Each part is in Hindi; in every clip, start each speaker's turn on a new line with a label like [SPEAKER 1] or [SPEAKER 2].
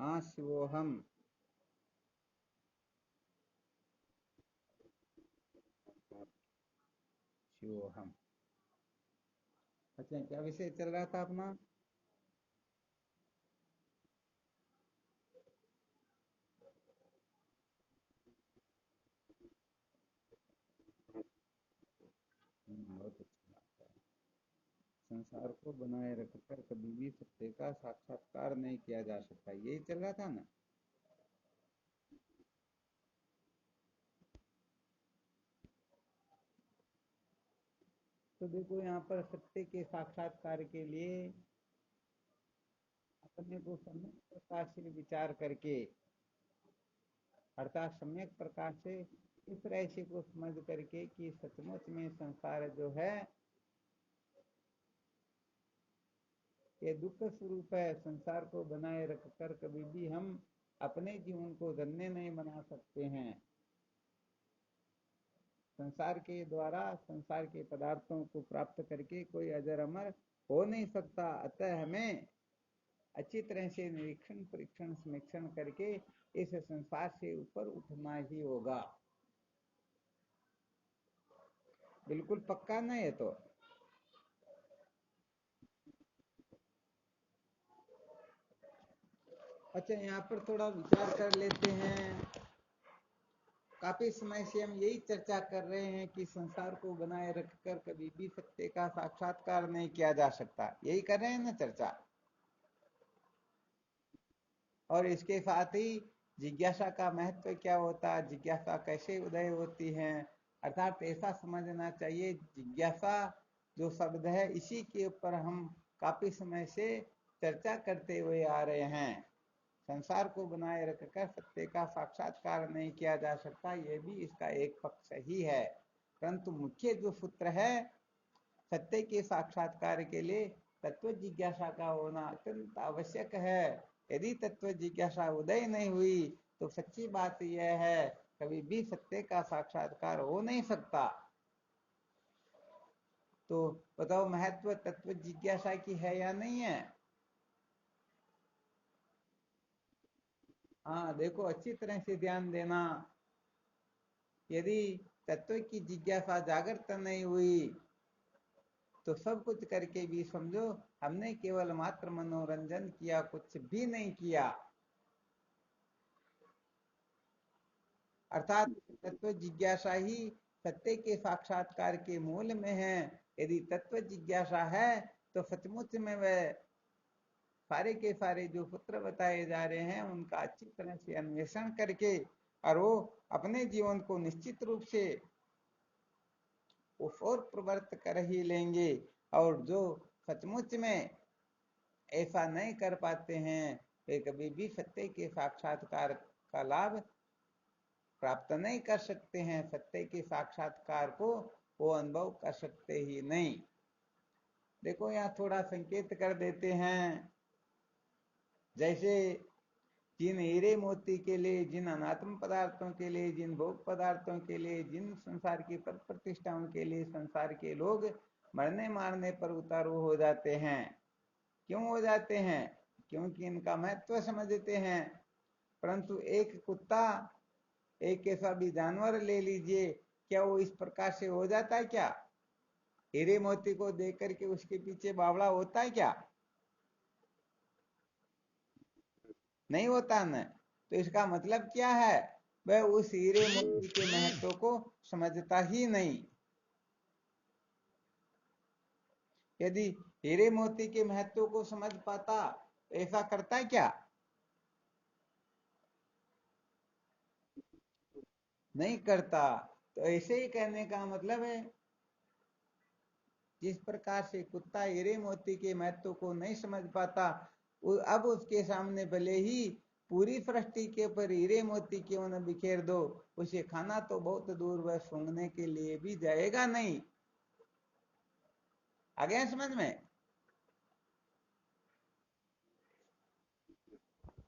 [SPEAKER 1] हाँ, शिवोहम। शिवोहम। अच्छा, क्या विषय चल रहा था अपना? बहुत अच्छी बात है। संसार को बनाए रखकर कभी भी सत्य का साक्षात्कार नहीं किया जा सकता, यही चल रहा था ना? तो देखो, यहाँ पर सत्य के साक्षात्कार के लिए अपने को सम्यक प्रकार से विचार करके, अर्थात सम्यक प्रकार से इस रहस्य को समझ करके कि सचमुच में संसार जो है ये दुख स्वरूप है, संसार को बनाए रखकर कभी भी हम अपने जीवन को धन्य नहीं बना सकते हैं। संसार के द्वारा संसार के पदार्थों को प्राप्त करके कोई अजर अमर हो नहीं सकता। अतः हमें अच्छी तरह से निरीक्षण परीक्षण समीक्षण करके इस संसार से ऊपर उठना ही होगा। बिल्कुल पक्का नहीं है तो। अच्छा, यहाँ पर थोड़ा विचार कर लेते हैं। काफी समय से हम यही चर्चा कर रहे हैं कि संसार को बनाए रखकर कभी भी सत्य का साक्षात्कार नहीं किया जा सकता, यही कर रहे हैं ना चर्चा। और इसके साथ ही जिज्ञासा का महत्व क्या होता है, जिज्ञासा कैसे उदय होती है, अर्थात ऐसा समझना चाहिए। जिज्ञासा जो शब्द है, इसी के ऊपर हम काफी समय से चर्चा करते हुए आ रहे हैं। संसार को बनाए रखकर सत्य का साक्षात्कार नहीं किया जा सकता, यह भी इसका एक पक्ष ही है। परंतु मुख्य जो सूत्र है, सत्य के साक्षात्कार के लिए तत्व जिज्ञासा का होना अत्यंत आवश्यक है। यदि तत्व जिज्ञासा उदय नहीं हुई तो सच्ची बात यह है, कभी भी सत्य का साक्षात्कार हो नहीं सकता। तो बताओ, महत्व तत्व जिज्ञासा की है या नहीं है? हाँ, देखो अच्छी तरह से ध्यान देना। यदि तत्व की जिज्ञासा जागृत नहीं हुई तो सब कुछ करके भी समझो हमने केवल मात्र मनोरंजन किया, कुछ भी नहीं किया। अर्थात तत्व जिज्ञासा ही सत्य के साक्षात्कार के मूल में है। यदि तत्व जिज्ञासा है तो सचमुच में वह सारे के सारे जो सूत्र बताए जा रहे हैं उनका अच्छी तरह से अन्वेषण करके और वो अपने जीवन को निश्चित रूप से और प्रवृत्त कर ही लेंगे। और जो सचमुच में ऐसा नहीं कर पाते हैं वे कभी भी सत्य के साक्षात्कार का लाभ प्राप्त नहीं कर सकते हैं, सत्य के साक्षात्कार को वो अनुभव कर सकते ही नहीं। देखो, यहाँ थोड़ा संकेत कर देते हैं। जैसे जिन हीरे मोती के लिए, जिन अनात्म पदार्थों के लिए, जिन भोग पदार्थों के लिए, जिन संसार की पद प्रतिष्ठाओं के लिए संसार के लोग मरने मारने पर उतारू हो जाते हैं। क्यों हो जाते हैं? क्योंकि इनका महत्व समझते हैं। परंतु एक कुत्ता, एक ऐसा भी जानवर ले लीजिए, क्या वो इस प्रकार से हो जाता है क्या? हीरे मोती को देख करके उसके पीछे बावड़ा होता है क्या? नहीं होता न। तो इसका मतलब क्या है? वह उस हीरे मोती के महत्व को समझता ही नहीं। यदि हीरे मोती के महत्व को समझ पाता तो ऐसा करता है क्या? नहीं करता। तो ऐसे ही कहने का मतलब है, जिस प्रकार से कुत्ता हीरे मोती के महत्व को नहीं समझ पाता, अब उसके सामने भले ही पूरी सृष्टि के ऊपर हीरे मोती क्यों न बिखेर दो, उसे खाना तो बहुत दूर वह सूंघने के लिए भी जाएगा नहीं। आ गया समझ में?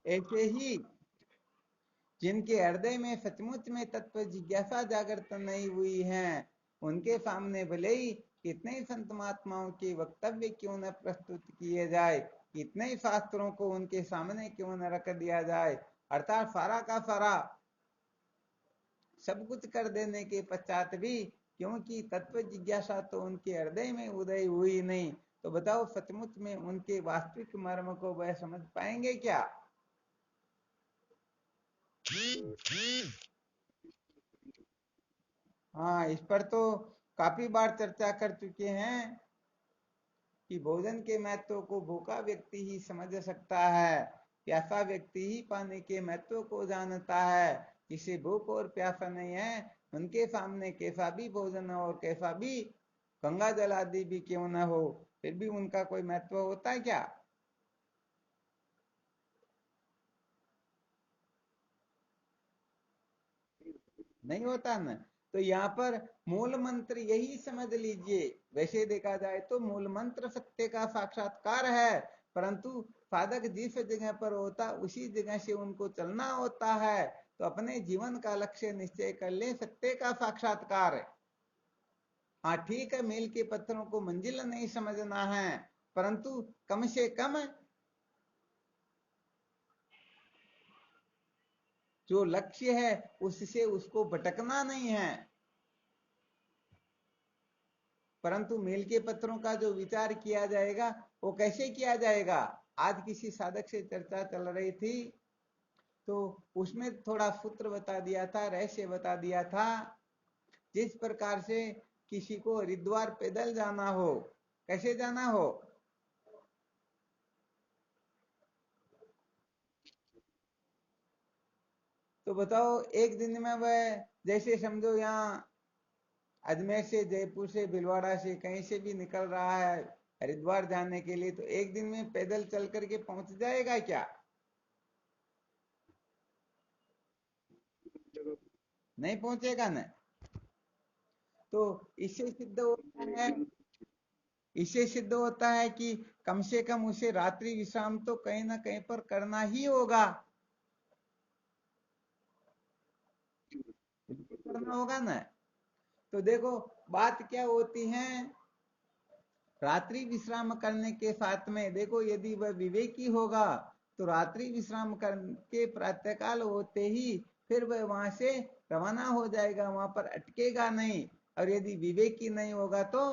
[SPEAKER 1] ऐसे ही जिनके हृदय में सचमुच में तत्व जिज्ञासा जागृत नहीं हुई है, उनके सामने भले ही कितने ही संत महात्माओं के वक्तव्य क्यों न प्रस्तुत किए जाए, कितने ही शास्त्रों को उनके सामने क्यों न रख दिया जाए, अर्थात सारा का सारा सब कुछ कर देने के पश्चात भी क्योंकि तत्व जिज्ञासा तो उनके हृदय में उदय हुई नहीं, तो बताओ सचमुच में उनके वास्तविक मर्म को वह समझ पाएंगे क्या? हाँ, इस पर तो काफी बार चर्चा कर चुके हैं कि भोजन के महत्व को भूखा व्यक्ति ही समझ सकता है, प्यासा व्यक्ति ही पानी के महत्व को जानता है। जिसे भूख और प्यासा नहीं है, उनके सामने कैसा भी भोजन और कैसा भी गंगा जल आदि भी क्यों न हो, फिर भी उनका कोई महत्व होता है क्या? नहीं होता ना। तो यहाँ पर मूल मंत्र यही समझ लीजिए। वैसे देखा जाए तो मूल मंत्र सत्य का साक्षात्कार है, परंतु साधक जिस जगह पर होता उसी जगह से उनको चलना होता है। तो अपने जीवन का लक्ष्य निश्चय कर ले, सत्य का साक्षात्कार है। हाँ ठीक है, मील के पत्थरों को मंजिल नहीं समझना है, परंतु कम से कम जो लक्ष्य है उससे उसको भटकना नहीं है। परंतु मील के पत्थरों का जो विचार किया जाएगा वो कैसे किया जाएगा? आज किसी साधक से चर्चा चल रही थी, तो उसमें थोड़ा सूत्र बता दिया था, रहस्य बता दिया था। जिस प्रकार से किसी को हरिद्वार पैदल जाना हो, कैसे जाना हो? तो बताओ एक दिन में वह, जैसे समझो यहाँ अजमेर से, जयपुर से, भीलवाड़ा से, कहीं से भी निकल रहा है हरिद्वार जाने के लिए, तो एक दिन में पैदल चल करके पहुंच जाएगा क्या? नहीं पहुंचेगा ना। तो इससे सिद्ध होता है, इससे सिद्ध होता है कि कम से कम उसे रात्रि विश्राम तो कहीं ना कहीं पर करना ही होगा। करना होगा ना। तो देखो बात क्या होती है, रात्रि विश्राम करने के साथ में देखो यदि वह विवेकी होगा तो रात्रि विश्राम करके प्रातःकाल होते ही फिर वह वहां से रवाना हो जाएगा, वहां पर अटकेगा नहीं। और यदि विवेकी नहीं होगा तो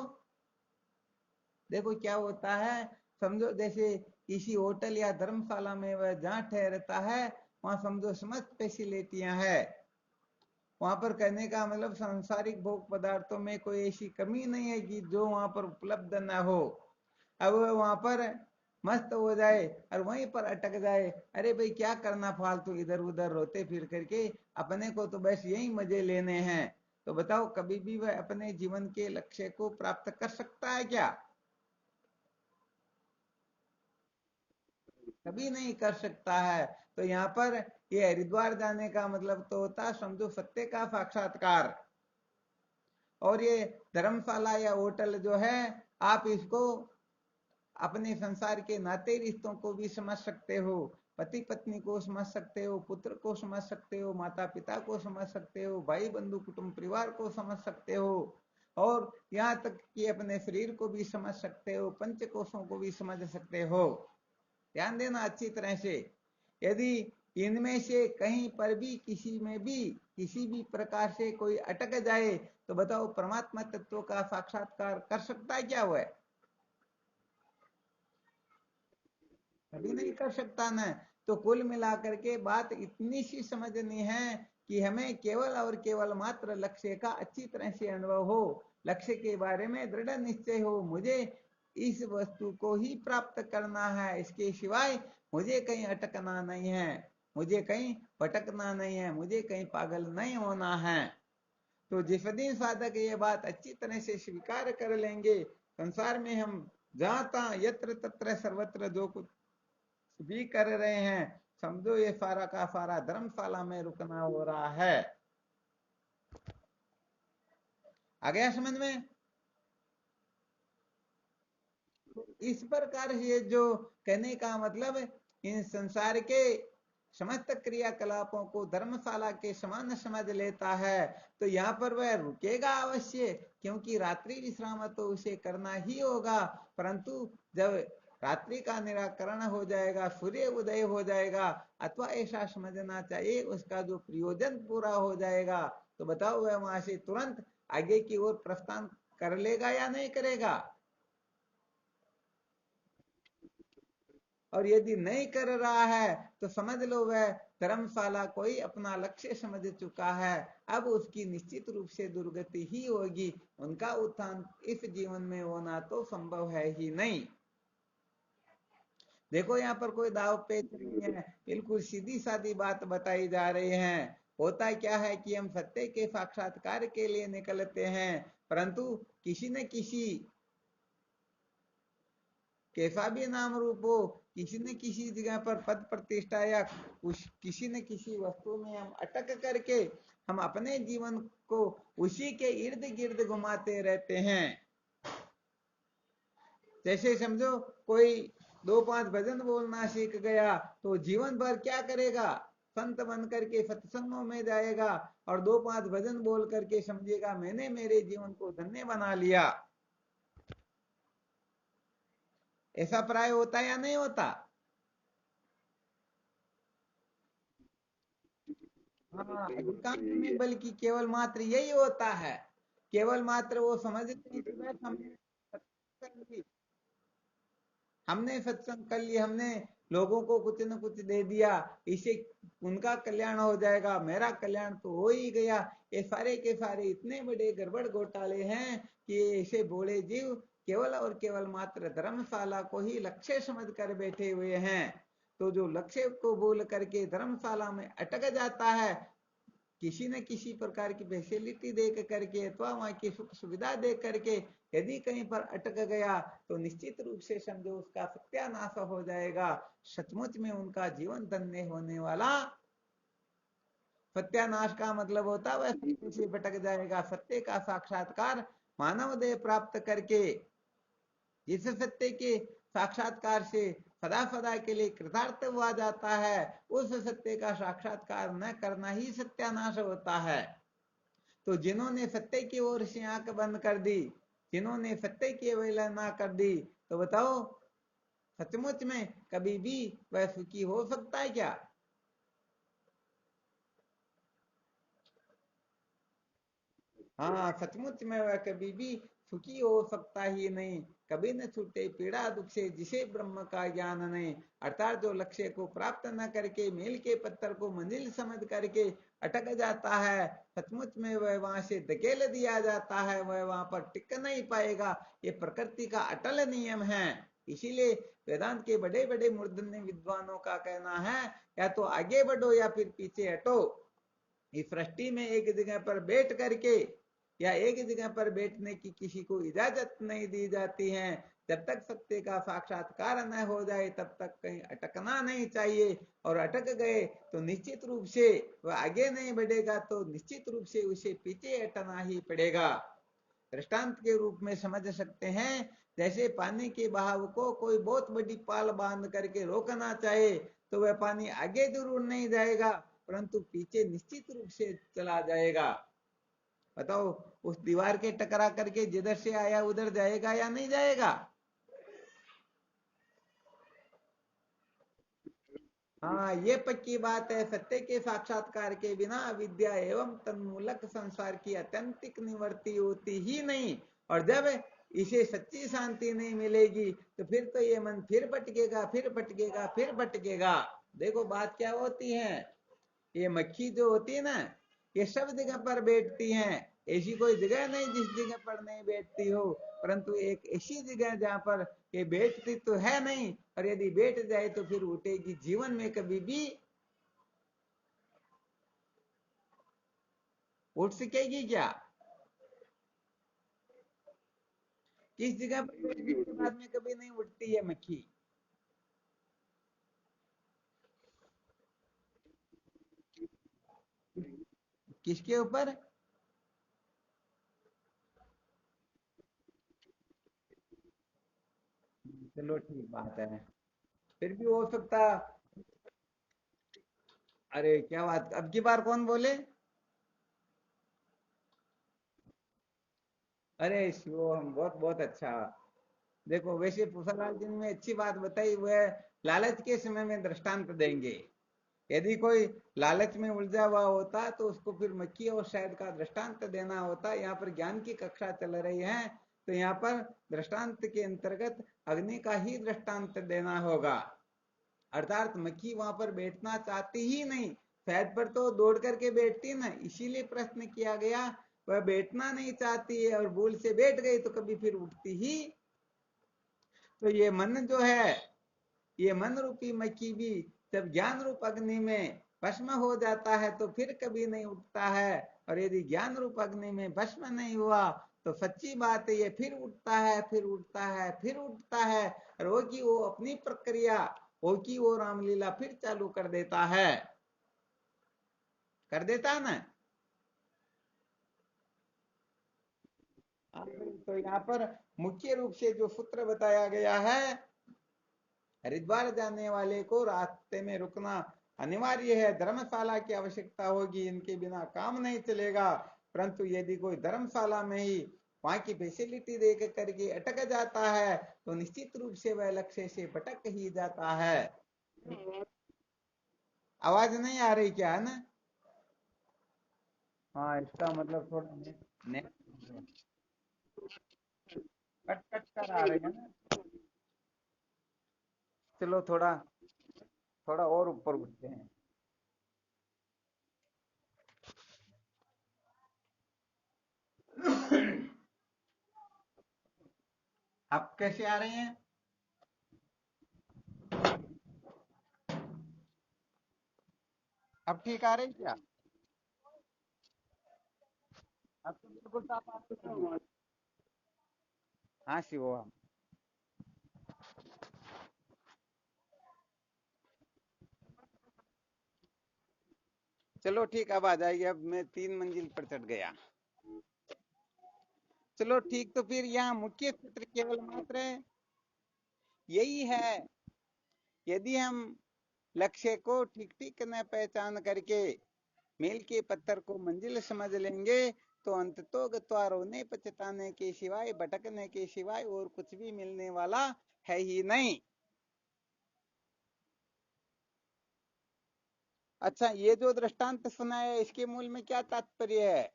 [SPEAKER 1] देखो क्या होता है, समझो जैसे किसी होटल या धर्मशाला में वह जहाँ ठहरता है वहां समझो समस्त फैसिलिटियां है, वहां पर कहने का मतलब सांसारिक भोग पदार्थों में कोई ऐसी कमी नहीं है कि जो वहां पर उपलब्ध ना हो। अब वहां पर मस्त हो जाए और वहीं पर अटक जाए, अरे भाई क्या करना फालतू इधर उधर रोते फिर करके, अपने को तो बस यही मजे लेने हैं। तो बताओ कभी भी वह अपने जीवन के लक्ष्य को प्राप्त कर सकता है क्या? कभी नहीं कर सकता है। तो यहाँ पर ये हरिद्वार जाने का मतलब तो होता समझो सत्य का साक्षात्कार। और ये धर्मशाला या होटल जो है, आप इसको अपने संसार के नाते रिश्तों को भी समझ सकते हो, पति पत्नी को समझ सकते हो, पुत्र को समझ सकते हो, माता पिता को समझ सकते हो, भाई बंधु कुटुंब परिवार को समझ सकते हो, और यहाँ तक कि अपने शरीर को भी समझ सकते हो, पंच कोशों को भी समझ सकते हो। ध्यान देना अच्छी तरह से। यदि इनमें से कहीं पर भी किसी में भी किसी भी प्रकार से कोई अटक जाए तो बताओ परमात्मा तत्व का साक्षात्कार कर सकता है क्या वह? कभी नहीं कर सकता ना। तो कुल मिलाकर के बात इतनी सी समझनी है कि हमें केवल और केवल मात्र लक्ष्य का अच्छी तरह से अनुभव हो, लक्ष्य के बारे में दृढ़ निश्चय हो, मुझे इस वस्तु को ही प्राप्त करना है, इसके सिवाय मुझे कहीं अटकना नहीं है, मुझे कहीं भटकना नहीं है, मुझे कहीं पागल नहीं होना है। तो जिस दिन साधक ये बात अच्छी तरह से स्वीकार कर लेंगे, संसार में हम जहां तहां यत्र तत्र सर्वत्र जो कुछ भी कर रहे हैं, समझो ये सारा का सारा धर्मशाला में रुकना हो रहा है। आ गया समझ में? इस प्रकार से जो कहने का मतलब इन संसार के समस्त क्रियाकलापों को धर्मशाला के समान समझ लेता है, तो यहाँ पर वह रुकेगा अवश्य, क्योंकि रात्रि विश्राम तो उसे करना ही होगा। परंतु जब रात्रि का निराकरण हो जाएगा, सूर्य उदय हो जाएगा, अथवा ऐसा समझना चाहिए उसका जो प्रयोजन पूरा हो जाएगा, तो बताओ वह वहां से तुरंत आगे की ओर प्रस्थान कर लेगा या नहीं करेगा? और यदि नहीं कर रहा है तो समझ लो वह धर्मशाला को ही अपना लक्ष्य समझ चुका है। अब उसकी निश्चित रूप से दुर्गति ही होगी, उनका उत्थान इस जीवन में होना तो संभव है ही नहीं। देखो यहाँ पर कोई दाव पेच नहीं है, बिल्कुल सीधी सादी बात बताई जा रही है। होता क्या है कि हम सत्य के साक्षात्कार के लिए निकलते हैं, परंतु किसी न किसी, कैसा भी नाम रूप हो, किसी न किसी जगह पर पद प्रतिष्ठा या कुछ किसी न किसी वस्तु में हम अटक करके हम अपने जीवन को उसी के इर्द गिर्द घुमाते रहते हैं। जैसे समझो कोई 2-5 भजन बोलना सीख गया तो जीवन भर क्या करेगा? संत बन करके सत्संगों में जाएगा और 2-5 भजन बोल करके समझेगा मैंने मेरे जीवन को धन्य बना लिया। ऐसा प्राय होता या नहीं होता? हाँ, अधिकांश में बल्कि केवल मात्र यही होता है। केवल मात्र वो समझते हैं कि बस हमने सत्संग कर लिया, हमने लोगों को कुछ न कुछ दे दिया, इसे उनका कल्याण हो जाएगा, मेरा कल्याण तो हो ही गया। ये सारे के सारे इतने बड़े गड़बड़ घोटाले हैं कि ऐसे बोले जीव केवल और केवल मात्र धर्मशाला को ही लक्ष्य समझ कर बैठे हुए हैं। तो जो लक्ष्य को बोल करके धर्मशाला में अटक जाता है, किसी न किसी प्रकार की फैसिलिटी दे करके अथवा वहां की सुख सुविधा दे करके यदि कहीं पर अटक गया तो निश्चित रूप से समझो उसका सत्यानाश हो जाएगा। सचमुच में उनका जीवन धन्य होने वाला, सत्यानाश का मतलब होता है वह सत्य से भटक जाएगा। सत्य का साक्षात्कार मानव देह प्राप्त करके जिस सत्य के साक्षात्कार से सदा सदा के लिए कृतार्थ हुआ जाता है, उस सत्य का साक्षात्कार न करना ही सत्यानाश होता है। तो जिन्होंने सत्य की ओर से आंख बंद कर दी, जिन्होंने सत्य की अवहेलना कर दी, तो बताओ सचमुच में कभी भी वह सुखी हो सकता है क्या? हाँ, सचमुच में वह कभी भी सुखी हो सकता ही नहीं। कभी न छूटे पीड़ा दुख से जिसे ब्रह्म का ज्ञान नहीं। अर्थात जो लक्ष्य को प्राप्त न करके मील के पत्थर को मंजिल समझ करके अटक जाता है, सचमुच में वह वहां से धकेल दिया जाता है, वह वहां पर टिक नहीं पाएगा। ये प्रकृति का अटल नियम है। इसीलिए वेदांत के बड़े बड़े मूर्धन्य विद्वानों का कहना है, या तो आगे बढ़ो या फिर पीछे हटो। इस सृष्टि में एक जगह पर बैठ करके या एक जगह पर बैठने की किसी को इजाजत नहीं दी जाती है। जब तक सत्य का साक्षात्कार न हो जाए तब तक कहीं अटकना नहीं चाहिए, और अटक गए तो निश्चित रूप से वह आगे नहीं बढ़ेगा, तो निश्चित रूप से उसे पीछे हटना ही पड़ेगा। दृष्टांत के रूप में समझ सकते हैं, जैसे पानी के बहाव को कोई बहुत बड़ी पाल बांध करके रोकना चाहे तो वह पानी आगे जरूर नहीं जाएगा, परंतु पीछे निश्चित रूप से चला जाएगा। बताओ उस दीवार के टकरा करके जिधर से आया उधर जाएगा या नहीं जाएगा? हाँ, ये पक्की बात है। सत्य के साक्षात्कार के बिना अविद्या एवं तन्मूलक संसार की अत्यंतिक निवृत्ति होती ही नहीं। और जब इसे सच्ची शांति नहीं मिलेगी तो फिर तो ये मन फिर भटकेगा, फिर भटकेगा, फिर भटकेगा। देखो बात क्या होती है, ये मक्खी जो होती है ना, ये सब जगह पर बैठती हैं। ऐसी कोई जगह नहीं जिस जगह पर नहीं बैठती हो, परंतु एक ऐसी जगह जहां पर ये बैठती तो है नहीं, और यदि बैठ जाए तो फिर उठेगी जीवन में कभी भी, उठ सकेगी क्या? किस जगह पर बैठने के बाद में कभी नहीं उठती है मक्खी? किसके ऊपर? चलो ठीक बात है, फिर भी हो सकता अरे क्या बात, अब की बार कौन बोले? अरे शिवम, बहुत बहुत अच्छा। देखो वैसे पूछालाल जी ने अच्छी बात बताई, वह लालच के समय में दृष्टांत देंगे। यदि कोई लालच में उलझा हुआ होता तो उसको फिर मक्खी और शहद का दृष्टांत देना होता। यहाँ पर ज्ञान की कक्षा चल रही है, तो यहाँ पर दृष्टांत के अंतर्गत अग्नि का ही दृष्टांत देना होगा। अर्थात मक्खी वहां पर बैठना चाहती ही नहीं, शहद पर तो दौड़ करके बैठती ना, इसीलिए प्रश्न किया गया। वह बैठना नहीं चाहती है और भूल से बैठ गई तो कभी फिर उठती ही। तो ये मन जो है, ये मन रूपी मक्खी भी जब ज्ञान रूप अग्नि में भस्म हो जाता है तो फिर कभी नहीं उठता है। और यदि ज्ञान रूप अग्नि में भस्म नहीं हुआ तो सच्ची बात है, ये फिर उठता है, फिर उठता है, फिर उठता है। और वो की वो अपनी प्रक्रिया, वो की वो रामलीला फिर चालू कर देता है, कर देता है ना। तो यहाँ पर मुख्य रूप से जो सूत्र बताया गया है, हरिद्वार जाने वाले को रास्ते में रुकना अनिवार्य है, धर्मशाला की आवश्यकता होगी, इनके बिना काम नहीं चलेगा। परंतु यदि कोई धर्मशाला में ही वहां की फैसिलिटी देख करके अटक जाता है तो निश्चित रूप से वह लक्ष्य से भटक ही जाता है। आवाज नहीं आ रही क्या, है ना? हाँ, इसका मतलब थोड़ा नेट नेट कट कट कर आ रही है ना। चलो थोड़ा, थोड़ा और ऊपर उठते हैं। अब कैसे आ रही हैं? अब ठीक आ रही क्या? अब तो बिल्कुल साफ आ रही है। हाँ शिवम। चलो ठीक, अब आ जाएगी, अब मैं 3 मंजिल पर चढ़ गया। चलो ठीक, तो फिर यहाँ मुख्य सूत्र केवल मात्र यही है। यदि हम लक्ष्य को ठीक ठीक न पहचान करके मील के पत्थर को मंजिल समझ लेंगे तो अंततो गत्वा रोने पछताने के सिवाय, भटकने के सिवाय और कुछ भी मिलने वाला है ही नहीं। अच्छा, ये जो दृष्टांत सुनाया इसके मूल में क्या तात्पर्य है?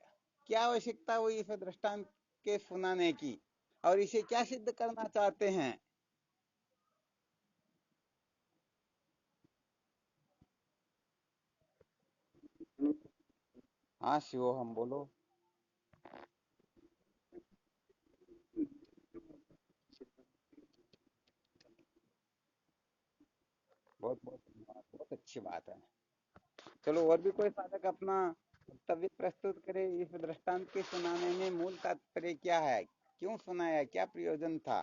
[SPEAKER 1] क्या आवश्यकता हुई इस दृष्टांत के सुनाने की, और इसे क्या सिद्ध करना चाहते हैं? हाँ शिवो, हम बोलो। बहुत बहुत धन्यवाद, बहुत अच्छी बात है। चलो और भी कोई साधक अपना वक्तव्य प्रस्तुत करे, इस दृष्टांत के सुनाने में मूल तात्पर्य क्या है, क्यों सुनाया, क्या प्रयोजन था?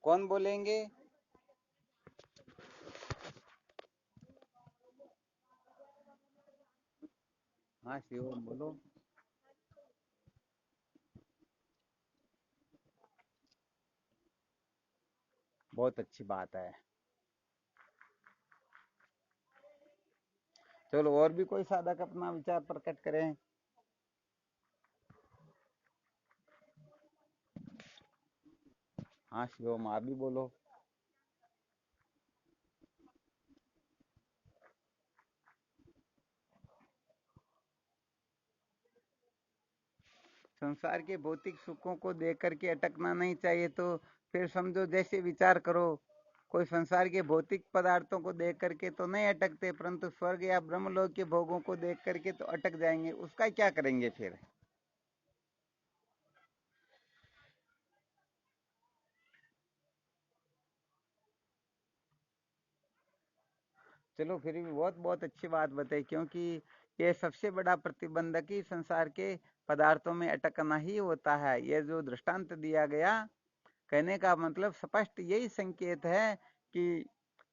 [SPEAKER 1] कौन बोलेंगे? हाँ शिव, बोलो। बहुत अच्छी बात है। चलो और भी कोई साधक अपना विचार प्रकट करें। हाँ शिवम, आप भी बोलो। संसार के भौतिक सुखों को देख करके अटकना नहीं चाहिए, तो फिर समझो जैसे विचार करो, कोई संसार के भौतिक पदार्थों को देख करके तो नहीं अटकते, परंतु स्वर्ग या ब्रह्मलोक के भोगों को देख करके तो अटक जाएंगे, उसका क्या करेंगे फिर? चलो फिर भी बहुत बहुत अच्छी बात बताई, क्योंकि ये सबसे बड़ा प्रतिबंधक ही संसार के पदार्थों में अटकना ही होता है। ये जो दृष्टांत दिया गया, कहने का मतलब स्पष्ट यही संकेत है कि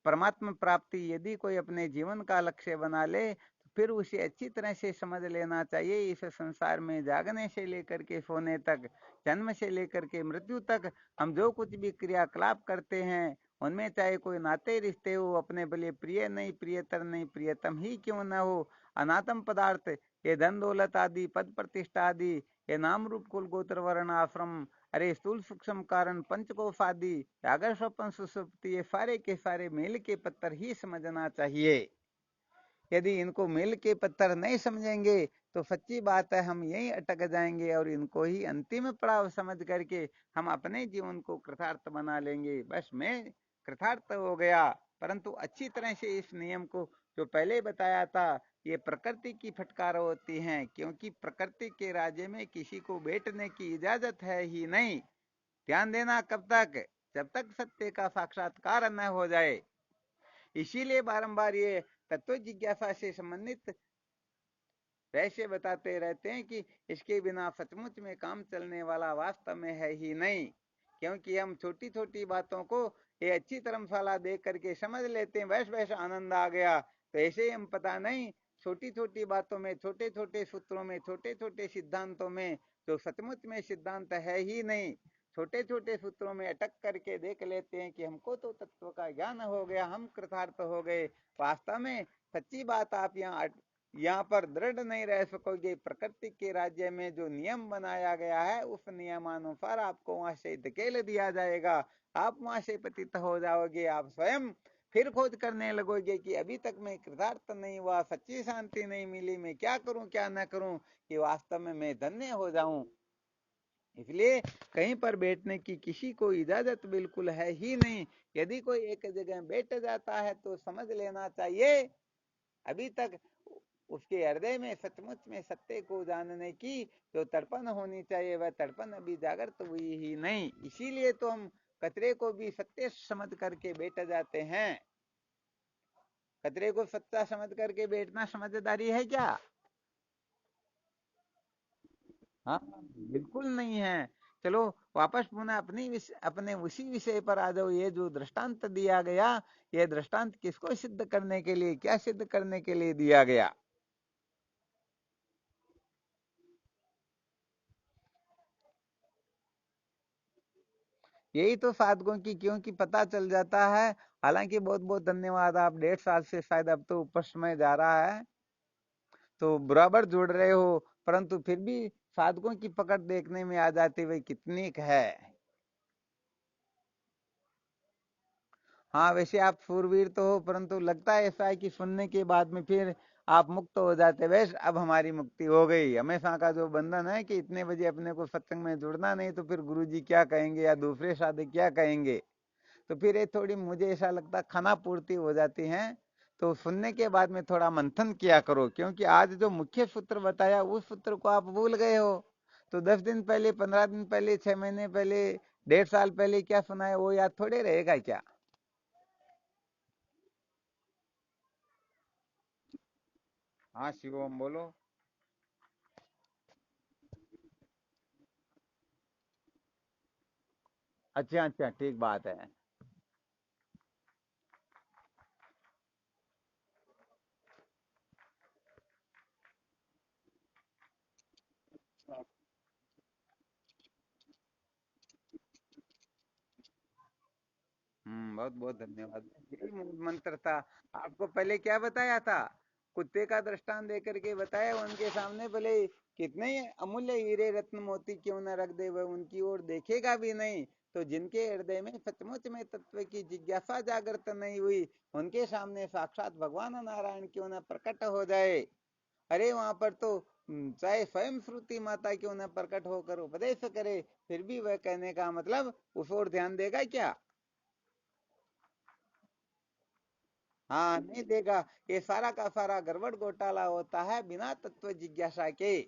[SPEAKER 1] परमात्मा प्राप्ति यदि कोई अपने जीवन का लक्ष्य बना ले तो फिर उसे अच्छी तरह से समझ लेना चाहिए। इस संसार में जागने से लेकर के सोने तक, जन्म से लेकर के मृत्यु तक हम जो कुछ भी क्रियाकलाप करते हैं उनमें चाहे कोई नाते रिश्ते हो, अपने भले प्रिय नहीं, प्रियतर नहीं, प्रियतम ही क्यों न हो, अनातम पदार्थ, ये धन दौलत आदि, पद प्रतिष्ठा आदि, ये नाम रूप कुल गोत्र वर्ण आश्रम, अरे स्थूल सूक्ष्म कारण पंचकोश आदि, अगर स्वप्न सुसुप्ति, ये सारे के सारे मेल के पत्थर ही समझना चाहिए। यदि इनको मेल के पत्थर नहीं समझेंगे तो सच्ची बात है हम यहीं अटक जाएंगे और इनको ही अंतिम पड़ाव समझ करके हम अपने जीवन को कृतार्थ बना लेंगे। बस मैं कृतार्थ हो गया। परंतु अच्छी तरह से इस नियम को जो पहले बताया था, ये प्रकृति की फटकार होती हैं, क्योंकि प्रकृति के राज्य में किसी को बैठने की इजाजत है ही नहीं। ध्यान देना, कब तक? जब तक सत्य का साक्षात्कार न हो जाए। इसीलिए बारंबार ये तत्व जिज्ञासा से संबंधित वैसे बताते रहते हैं कि इसके बिना सचमुच में काम चलने वाला वास्तव में है ही नहीं। क्योंकि हम छोटी छोटी बातों को ये अच्छी धर्मशाला देख करके समझ लेते हैं, वैसे वैसे आनंद आ गया, तो ऐसे हम पता नहीं छोटी छोटी बातों में, छोटे छोटे सूत्रों में, छोटे छोटे सिद्धांतों में जो सचमुच में सिद्धांत है ही नहीं, छोटे छोटे सूत्रों में अटक करके देख लेते हैं कि हमको तो तत्व का ज्ञान हो गया, हम कृतार्थ हो गए। वास्तव में सच्ची बात, आप यहाँ पर दृढ़ नहीं रह सकोगे। प्रकृति के राज्य में जो नियम बनाया गया है उस नियमानुसार आपको वहां से धकेल दिया जाएगा, आप वहां से पतित हो जाओगे। आप स्वयं फिर खोज करने लगोगे कि अभी तक मैं कृतार्थ नहीं हुआ, सच्ची शांति नहीं मिली, मैं क्या करूं क्या न करूं कि वास्तव में मैं धन्य हो जाऊं। इसलिए कहीं पर बैठने की किसी को इजाजत बिल्कुल है ही नहीं। यदि कोई एक जगह बैठ जाता है तो समझ लेना चाहिए अभी तक उसके हृदय में सचमुच में सत्य को जानने की जो तड़पन होनी चाहिए वह तड़पन अभी जागृत हुई ही नहीं। इसीलिए तो हम कचरे को भी सत्य समझ करके बैठ जाते हैं। कचरे को सच्चा समझ करके बैठना समझदारी है क्या? हाँ, बिल्कुल नहीं है। चलो वापस पुनः अपने उसी विषय पर आ जाओ। ये जो दृष्टांत दिया गया, ये दृष्टांत किसको सिद्ध करने के लिए, क्या सिद्ध करने के लिए दिया गया? यही तो साधकों की, क्योंकि पता चल जाता है। हालांकि बहुत बहुत धन्यवाद, आप 1.5 साल से शायद अब तो ऊपर समय जा रहा है तो बराबर जुड़ रहे हो, परंतु फिर भी साधकों की पकड़ देखने में आ जाती हुई कितनी है। हाँ, वैसे आप शूरवीर तो हो, परंतु लगता है ऐसा है कि सुनने के बाद में फिर आप मुक्त हो जाते। वैसे अब हमारी मुक्ति हो गई। हमेशा का जो बंधन है कि इतने बजे अपने को सत्संग में जुड़ना नहीं तो फिर गुरुजी क्या कहेंगे या दूसरे साधक क्या कहेंगे, तो फिर ये थोड़ी मुझे ऐसा लगता खाना पूर्ति हो जाती है। तो सुनने के बाद में थोड़ा मंथन किया करो, क्योंकि आज जो मुख्य सूत्र बताया उस सूत्र को आप भूल गए हो। तो 10 दिन पहले, 15 दिन पहले, 6 महीने पहले, 1.5 साल पहले क्या सुना है वो याद थोड़े रहेगा क्या? हाँ शिवम बोलो। अच्छा अच्छा, ठीक बात है। बहुत बहुत धन्यवाद। यही मंत्र था। आपको पहले क्या बताया था? कुत्ते का दृष्टांत देकर के बताया, उनके सामने भले कितने ही अमूल्य हीरे रत्न मोती क्यों न रख दे वह उनकी ओर देखेगा भी नहीं। तो जिनके हृदय में सचमुच में तत्व की जिज्ञासा जागृत नहीं हुई, उनके सामने साक्षात भगवान नारायण क्यों न प्रकट हो जाए, अरे वहां पर तो चाहे स्वयं श्रुति माता क्यों न प्रकट होकर उपदेश करे, फिर भी वह कहने का मतलब उस ओर ध्यान देगा क्या? हाँ, नहीं देगा। ये सारा का सारा गड़बड़ घोटाला होता है बिना तत्व जिज्ञासा के।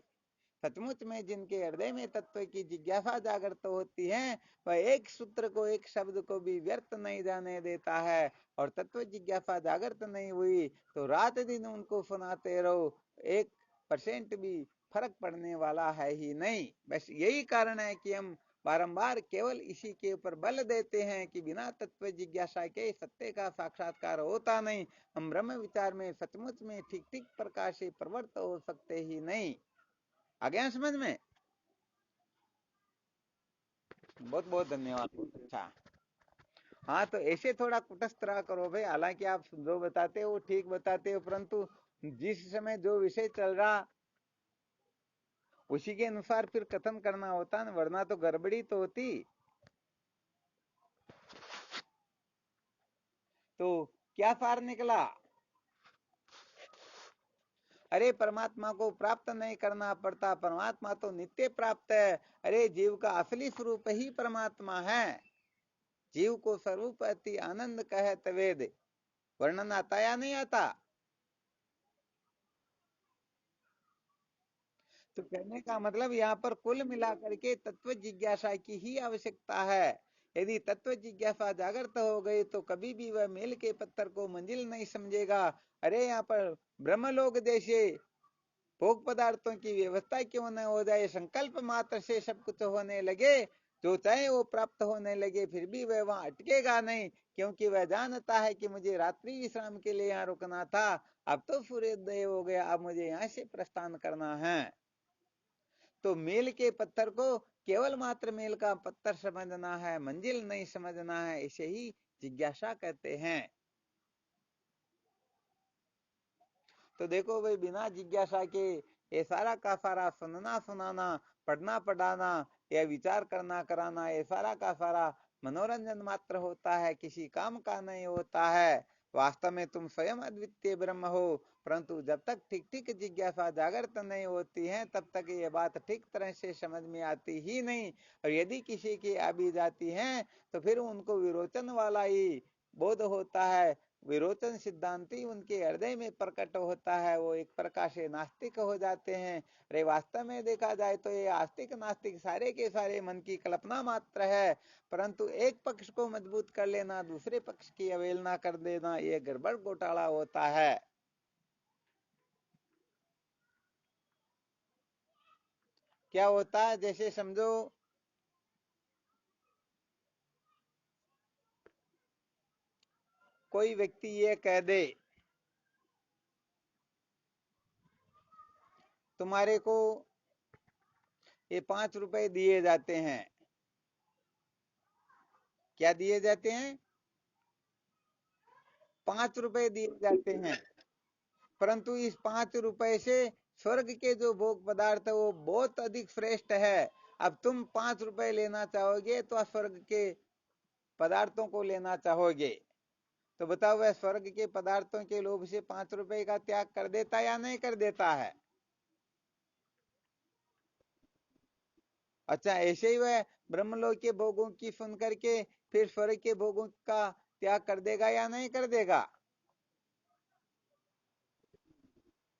[SPEAKER 1] सचमुच में जिनके हृदय में तत्व की जिज्ञासा जागृत होती है, वह एक सूत्र को, एक शब्द को भी व्यर्थ नहीं जाने देता है। और तत्व जिज्ञासा जागृत नहीं हुई तो रात दिन उनको सुनाते रहो, 1% भी फर्क पड़ने वाला है ही नहीं। बस यही कारण है कि हम बारंबार केवल इसी के ऊपर बल देते हैं कि बिना तत्व जिज्ञासा के सत्य का साक्षात्कार होता नहीं। हम ब्रह्म विचार में सचमुच में ठीक ठीक प्रकार से प्रवृत्त हो सकते ही नहीं। आ गया समझ में? बहुत बहुत धन्यवाद, बहुत अच्छा। हाँ, तो ऐसे थोड़ा कुटस्थ रहा करो भाई। हालांकि आप जो बताते हो वो ठीक बताते हो, परंतु जिस समय जो विषय चल रहा उसी के अनुसार फिर कथन करना होता ना, वरना तो गड़बड़ी तो होती। तो क्या सार निकला? अरे परमात्मा को प्राप्त नहीं करना पड़ता, परमात्मा तो नित्य प्राप्त है। अरे जीव का असली स्वरूप ही परमात्मा है। जीव को स्वरूप अति आनंद कहत वेद। वर्णन आता या नहीं आता? तो कहने का मतलब यहाँ पर कुल मिलाकर के तत्व जिज्ञासा की ही आवश्यकता है। यदि तत्व जिज्ञासा जागृत हो गई तो कभी भी वह मील के पत्थर को मंजिल नहीं समझेगा। अरे यहाँ पर ब्रह्मलोक जैसे भोग पदार्थों की व्यवस्था क्यों न हो जाए, संकल्प मात्र से सब कुछ होने लगे, जो चाहे वो प्राप्त होने लगे, फिर भी वह वहां अटकेगा नहीं, क्योंकि वह जानता है कि मुझे रात्रि विश्राम के लिए यहाँ रुकना था, अब तो सूर्योदय हो गया, अब मुझे यहाँ से प्रस्थान करना है। तो मील के पत्थर को केवल मात्र मील का पत्थर समझना है, मंजिल नहीं समझना है, इसे ही जिज्ञासा कहते हैं। तो देखो भाई, बिना जिज्ञासा के ये सारा का सारा सुनना सुनाना, पढ़ना पढ़ाना या विचार करना कराना, ये सारा का सारा मनोरंजन मात्र होता है, किसी काम का नहीं होता है। वास्तव में तुम स्वयं अद्वितीय ब्रह्म हो, परंतु जब तक ठीक ठीक जिज्ञासा जागृत नहीं होती है तब तक ये बात ठीक तरह से समझ में आती ही नहीं। और यदि किसी की आ भी जाती है तो फिर उनको विरोचन वाला ही बोध होता है। विरोचन सिद्धांति उनके हृदय में प्रकट होता है, वो एक प्रकार से नास्तिक हो जाते हैं। अरे वास्तव में देखा जाए तो ये आस्तिक नास्तिक सारे के सारे मन की कल्पना मात्र है, परंतु एक पक्ष को मजबूत कर लेना, दूसरे पक्ष की अवहेलना कर देना, ये गड़बड़ घोटाला होता है। क्या होता है, जैसे समझो कोई व्यक्ति ये कह दे तुम्हारे को ये 5 रुपए दिए जाते हैं। क्या दिए जाते हैं? 5 रुपए दिए जाते हैं, परंतु इस 5 रुपए से स्वर्ग के जो भोग पदार्थ है वो बहुत अधिक श्रेष्ठ है। अब तुम 5 रुपए लेना चाहोगे तो स्वर्ग के पदार्थों को लेना चाहोगे, तो बताओ वह स्वर्ग के पदार्थों के लोभ से 5 रुपए का त्याग कर देता या नहीं कर देता है? अच्छा, ऐसे ही वह ब्रह्मलोक के भोगों की सुन करके फिर स्वर्ग के भोगों का त्याग कर देगा या नहीं कर देगा?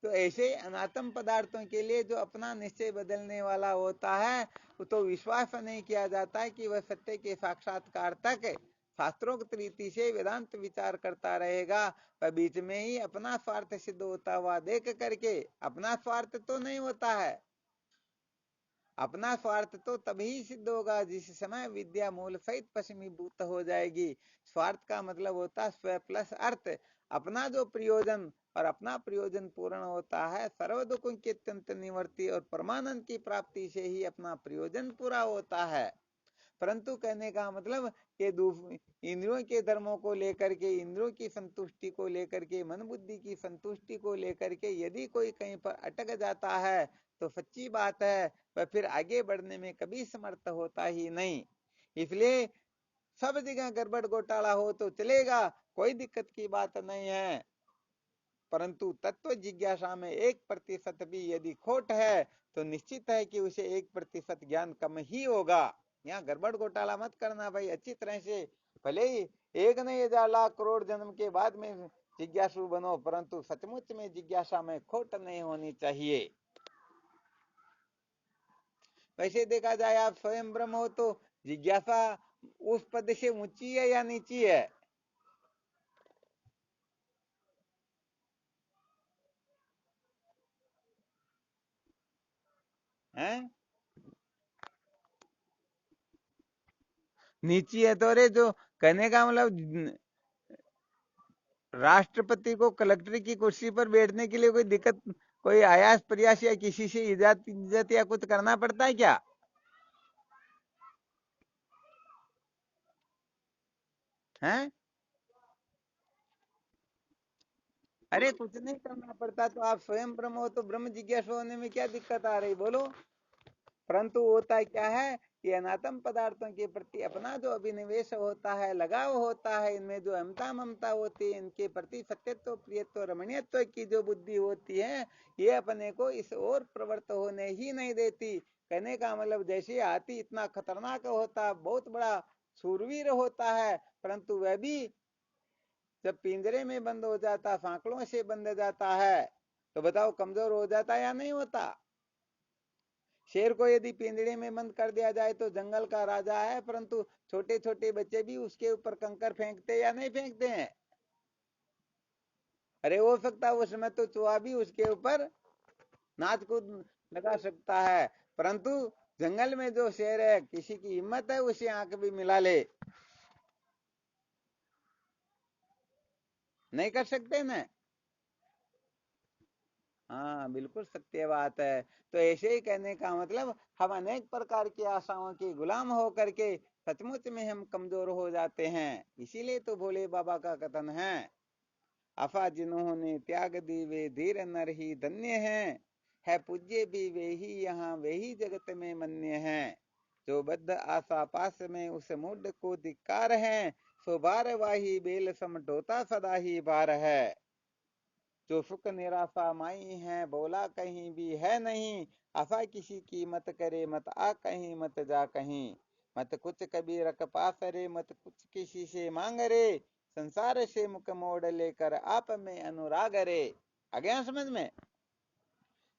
[SPEAKER 1] तो ऐसे अनात्म पदार्थों के लिए जो अपना निश्चय बदलने वाला होता है, वो तो विश्वास नहीं किया जाता है कि वह सत्य के साक्षात्कार तक शास्त्रोक्त रीति से वेदांत विचार करता रहेगा। वह बीच में ही अपना स्वार्थ सिद्ध होता हुआ देख करके, अपना स्वार्थ तो नहीं होता है, अपना स्वार्थ तो तभी सिद्ध होगा जिस समय विद्या मूल सहित पश्चिमीभूत हो जाएगी। स्वार्थ का मतलब होता है स्व प्लस अर्थ। अपना जो प्रयोजन, और अपना प्रयोजन पूर्ण होता है सर्व दुखों की अत्यंत निवृत्ति और परमानंद की प्राप्ति से ही अपना प्रयोजन पूरा होता है। परंतु कहने का मतलब कि इंद्रियों के धर्मों को लेकर के, इंद्रियों की संतुष्टि को लेकर के, मन बुद्धि की संतुष्टि को लेकर के यदि कोई कहीं पर अटक जाता है तो सच्ची बात है वह फिर आगे बढ़ने में कभी समर्थ होता ही नहीं। इसलिए सब जगह गड़बड़ घोटाला हो तो चलेगा, कोई दिक्कत की बात नहीं है, परंतु तत्व जिज्ञासा में 1% भी यदि खोट है तो निश्चित है कि उसे 1% ज्ञान कम ही होगा। यहाँ गड़बड़ घोटाला मत करना भाई, अच्छी तरह से। भले ही 1 नहीं 1000 लाख करोड़ जन्म के बाद में जिज्ञासु बनो, परंतु सचमुच में जिज्ञासा में खोट नहीं होनी चाहिए। वैसे देखा जाए आप स्वयं ब्रह्म हो तो जिज्ञासा उस पद से ऊंची है या नीची है? हैं? नीची है तो रे, जो कहने का मतलब राष्ट्रपति को कलेक्टर की कुर्सी पर बैठने के लिए कोई दिक्कत, कोई आयास प्रयास या किसी से इज्जत इज्जत या कुछ करना पड़ता है क्या? हैं? अरे कुछ नहीं करना पड़ता, तो आप स्वयं ब्रह्म हो तो ब्रह्म जिज्ञासु होने में क्या दिक्कत आ रही, बोलो। परंतु होता क्या है कि अनात्म पदार्थों के प्रति अपना जो अभिनिवेश होता है, लगाव होता है, इनमें जो अहमता ममता होती है, इनके प्रति सत्यत्व प्रियत्व रमणीयत्व की जो बुद्धि होती है, ये अपने को इस ओर प्रवृत्त होने ही नहीं देती। कहने का मतलब जैसे हाथी इतना खतरनाक होता, बहुत बड़ा शूरवीर होता है, परंतु वह भी जब पिंजरे में बंद हो जाता, सांकड़ों से बंध जाता है, तो बताओ कमजोर हो जाता या नहीं होता? शेर को यदि पिंजरे में बंद कर दिया जाए तो जंगल का राजा है, परंतु छोटे छोटे बच्चे भी उसके ऊपर कंकर फेंकते या नहीं फेंकते हैं? अरे हो सकता है उसमें तो चूहा भी उसके ऊपर नाच कूद लगा सकता है, परंतु जंगल में जो शेर है, किसी की हिम्मत है उसे आंख भी मिला ले, नहीं कर सकते ना। हाँ बिल्कुल सत्य बात है। तो ऐसे ही कहने का मतलब हम अनेक प्रकार की आशाओं के गुलाम हो करके सचमुच में हम कमजोर हो जाते हैं। इसीलिए तो भोले बाबा का कथन है, आफा जिन्होंने त्याग दी वे धीर नर ही धन्य है पूज्य भी वे ही यहाँ वे ही जगत में मन्य है। जो बद्ध आशा पास में उस मूड को धिक्कार है, सो बार वाही बेल सम ढोता सदा ही बार है। जो सुख निराशा माई है बोला कहीं भी है नहीं, आशा किसी की मत करे मत आ कहीं मत जा कहीं। मत कुछ कभी रख पास रे मत कुछ किसी से मांग रे, संसार से मुख मोड़ लेकर आप में अनुराग रे। आ गया समझ में?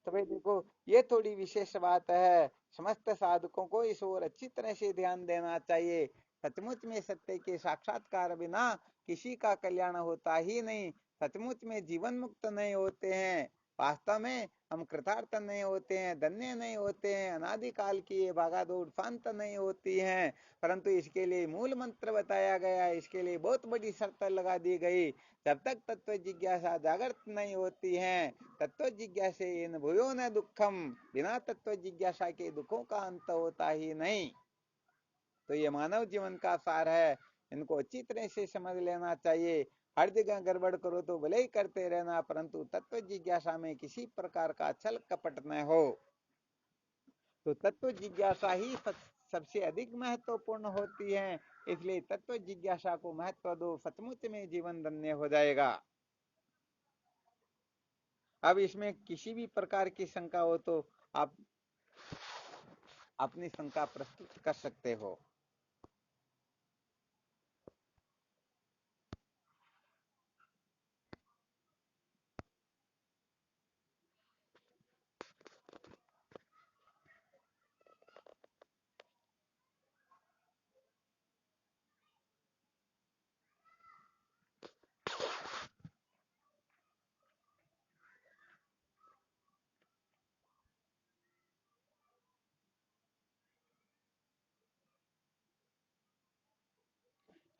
[SPEAKER 1] तो भाई देखो, ये थोड़ी विशेष बात है, समस्त साधकों को इस ओर अच्छी तरह से ध्यान देना चाहिए। सचमुच में सत्य के साक्षात्कार बिना किसी का कल्याण होता ही नहीं। सचमुच में जीवन मुक्त नहीं होते हैं, वास्तव में हम कृतार्थ नहीं होते हैं, धन्य नहीं होते हैं, अनादिकाल की ये भागादौड़ शांत नहीं होती है। परंतु इसके लिए मूल मंत्र बताया गया है, इसके लिए बहुत बड़ी शर्त लगा दी गई, जब तक तत्व जिज्ञासा जागृत नहीं होती है, तत्व जिज्ञासे इन भूयो न दुखम, बिना तत्व जिज्ञासा के दुखों का अंत होता ही नहीं। तो ये मानव जीवन का सार है, इनको अच्छी तरह से समझ लेना चाहिए। हर जगह गड़बड़ करो तो भले ही करते रहना, परंतु तत्व जिज्ञासा में किसी प्रकार का छल कपट न हो। तो तत्व जिज्ञासा ही सबसे अधिक महत्वपूर्ण होती है, इसलिए तत्व जिज्ञासा को महत्व दो, सचमुच में जीवन धन्य हो जाएगा। अब इसमें किसी भी प्रकार की शंका हो तो आप अपनी शंका प्रस्तुत कर सकते हो।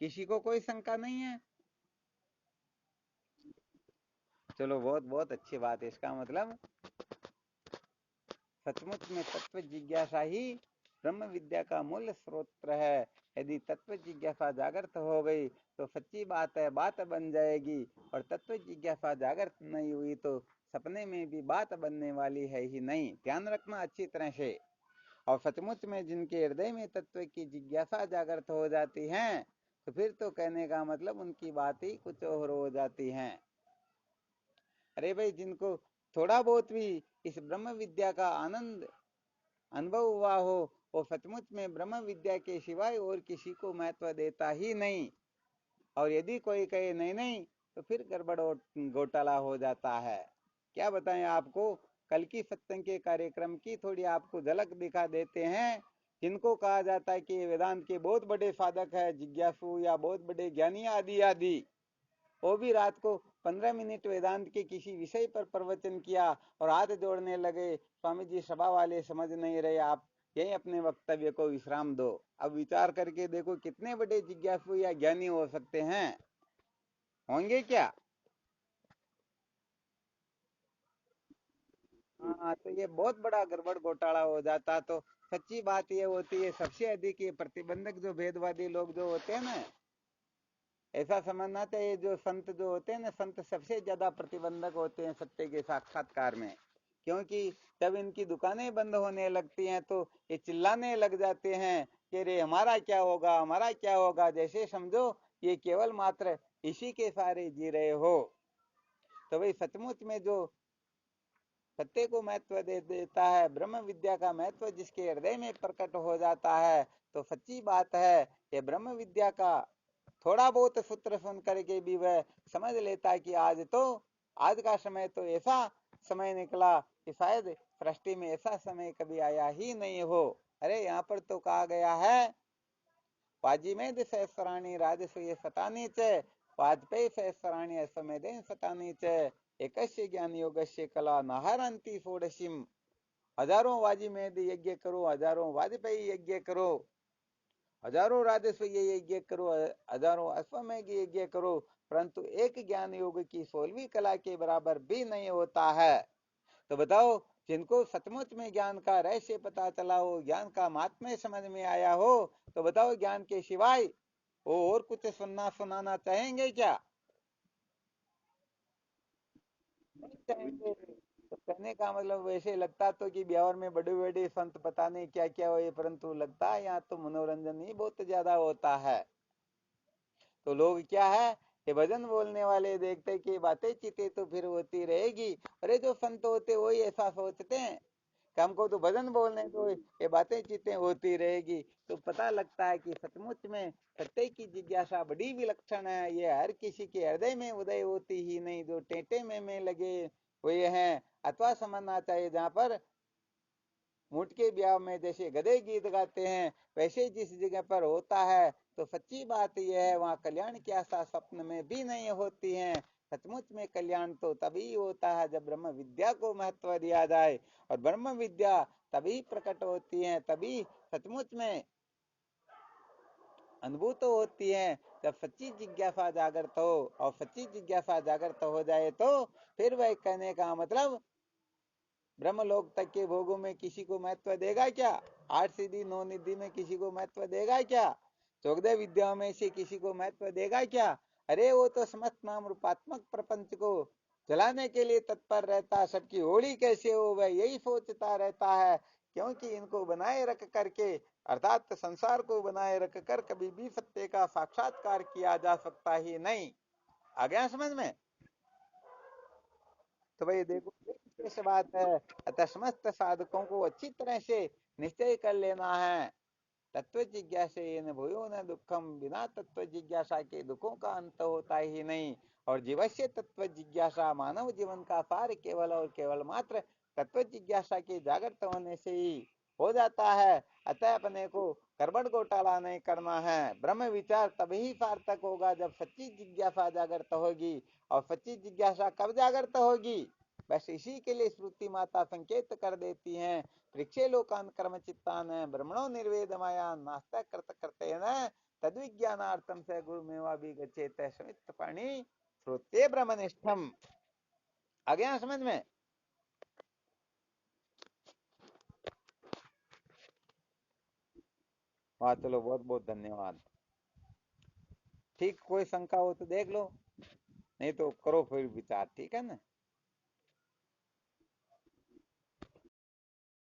[SPEAKER 1] किसी को कोई शंका नहीं है? चलो बहुत बहुत अच्छी बात है। इसका मतलब सचमुच में तत्व जिज्ञासा ही ब्रह्म विद्या का मूल स्रोत है। यदि तत्व जिज्ञासा जागृत हो गई तो सच्ची बात है, बात बन जाएगी। और तत्व जिज्ञासा जागृत नहीं हुई तो सपने में भी बात बनने वाली है ही नहीं। ध्यान रखना अच्छी तरह से। और सचमुच में जिनके हृदय में तत्व की जिज्ञासा जागृत हो जाती है, तो फिर तो कहने का मतलब उनकी बात ही कुछ और हो जाती है। अरे भाई, जिनको थोड़ा बहुत भी इस ब्रह्म विद्या का आनंद अनुभव हुआ हो, वो सचमुच में ब्रह्म विद्या के सिवाय और किसी को महत्व देता ही नहीं। और यदि कोई कहे नहीं नहीं, तो फिर गड़बड़ घोटाला हो जाता है। क्या बताएं आपको, कल की सत्संग के कार्यक्रम की थोड़ी आपको झलक दिखा देते हैं। जिनको कहा जाता है कि वेदांत के बहुत बड़े साधक है, जिज्ञासु या बहुत बड़े ज्ञानी आदि आदि, वो भी रात को 15 मिनट वेदांत के किसी विषय पर प्रवचन किया और हाथ जोड़ने लगे, स्वामी जी सभा वाले समझ नहीं रहे, आप यही अपने वक्तव्य को विश्राम दो। अब विचार करके देखो कितने बड़े जिज्ञासु या ज्ञानी हो सकते हैं, होंगे क्या? हाँ, तो ये बहुत बड़ा गड़बड़ घोटाला हो जाता। तो सच्ची बात ये होती है, सबसे अधिक ये प्रतिबंधक जो भेदवादी लोग जो होते हैं ना, ऐसा समझना चाहिए जो संत जो होते हैं ना, संत सबसे ज्यादा प्रतिबंधक होते हैं सत्य के साक्षात्कार में। क्योंकि जब इनकी दुकानें बंद होने लगती हैं तो ये चिल्लाने लग जाते हैं कि रे हमारा क्या होगा, हमारा क्या होगा, जैसे समझो ये केवल मात्र इसी के सहारे जी रहे हो। तो भाई सचमुच में जो सत्य को महत्व दे देता है, ब्रह्म विद्या का महत्व जिसके हृदय में प्रकट हो जाता है, तो सच्ची बात है ये ब्रह्म विद्या का थोड़ा बहुत सूत्र सुन करके भी वह समझ लेता है कि आज का समय तो ऐसा समय निकला कि शायद सृष्टि में ऐसा समय कभी आया ही नहीं हो। अरे यहाँ पर तो कहा गया है, वाजिमेद सहस्राणी राजसूय शतानी च वाजपेयी सहस्राणी अश्वमेधेन शतानी च एकस्य ज्ञान योगस्य कला नहरंती षोडशीम। हजारों वाजिमेद यज्ञ करो, हजारों वाजपेयी यज्ञ करो, हजारों राजस्व यज्ञ करो, हजारों अश्वमेघ यज्ञ करो, परंतु एक ज्ञान योग की 16वीं कला के बराबर भी नहीं होता है। तो बताओ, जिनको सचमुच में ज्ञान का रहस्य पता चला हो, ज्ञान का महात्म्य समझ में आया हो, तो बताओ ज्ञान के सिवाय वो और कुछ सुनना सुनाना चाहेंगे क्या? नहीं चाहेंगे। तो कहने का मतलब वैसे लगता तो कि बिहार में बड़े बड़े संत पता नहीं क्या क्या हुए, परंतु लगता है यहाँ तो मनोरंजन ही बहुत ज्यादा होता है। तो लोग क्या है कि भजन बोलने वाले देखते कि बातें चीते तो फिर होती रहेगी। अरे जो संत होते वही ऐसा सोचते हैं कि हमको तो भजन बोलने दो, ये बातें चीतें होती रहेगी। तो पता लगता है कि सचमुच में सत्य की जिज्ञासा बड़ी विलक्षण है, ये हर किसी के हृदय में उदय होती ही नहीं, जो टेंटे में लगे हुए हैं। अथवा समझना चाहिए जहाँ पर ऊंट के ब्याह में जैसे गधे गीत गाते हैं, वैसे जिस जगह पर होता है, तो सच्ची बात यह है वहां कल्याण की आशा स्वप्न में भी नहीं होती है। सचमुच में कल्याण तो तभी होता है जब ब्रह्म विद्या को महत्व दिया जाए, और ब्रह्म विद्या तभी प्रकट होती है, तभी सचमुच में अनुभूत होती है जब सच्ची जिज्ञासा जागृत हो। और सच्ची जिज्ञासा जागृत हो जाए तो फिर वह कहने का मतलब ब्रह्मलोक तक के भोगों में किसी को महत्व देगा क्या? आठ सीधी नौ निधि में किसी को महत्व देगा क्या? चौदह विद्याओं में से किसी को महत्व देगा क्या? अरे वो तो समस्त नाम रूपात्मक प्रपंच को जलाने के लिए तत्पर रहता है। सबकी होली कैसे हो वह यही सोचता रहता है, क्योंकि इनको बनाए रख करके, अर्थात संसार को बनाए रख कर कभी भी सत्य का साक्षात्कार किया जा सकता ही नहीं। आ गया समझ में? तो भाई देखो ये विशेष बात है। अतः समस्त साधकों को अच्छी तरह से निश्चय कर लेना है, तत्व जिज्ञासा न भूयो न दुखम, बिना तत्व जिज्ञासा के दुखों का अंत होता ही नहीं। और जीवस्य तत्व जिज्ञासा, मानव जीवन का सार केवल और केवल मात्र तत्व जिज्ञासा के जागृत होने से ही हो जाता है। अतः अपने को गड़बड़ घोटाला नहीं करना है। ब्रह्म विचार तभी सार्थक होगा जब सच्ची जिज्ञासा जागृत होगी। और सच्ची जिज्ञासा कब जागृत होगी? बस इसी के लिए श्रुति माता संकेत कर देती हैं, परीक्षे लोकान कर्म चित्तान ब्रह्मणो निर्वेद माया नास्ता करते करते न तद्विज्ञानार्थम से गुरु मेवा भी गच्छेत समित पाणी श्रोते ब्रह्मनिष्ठम। आ गया समझ में? वाह, चलो बहुत बहुत धन्यवाद। ठीक, कोई शंका हो तो देख लो, नहीं तो करो फिर विचार, ठीक है ना?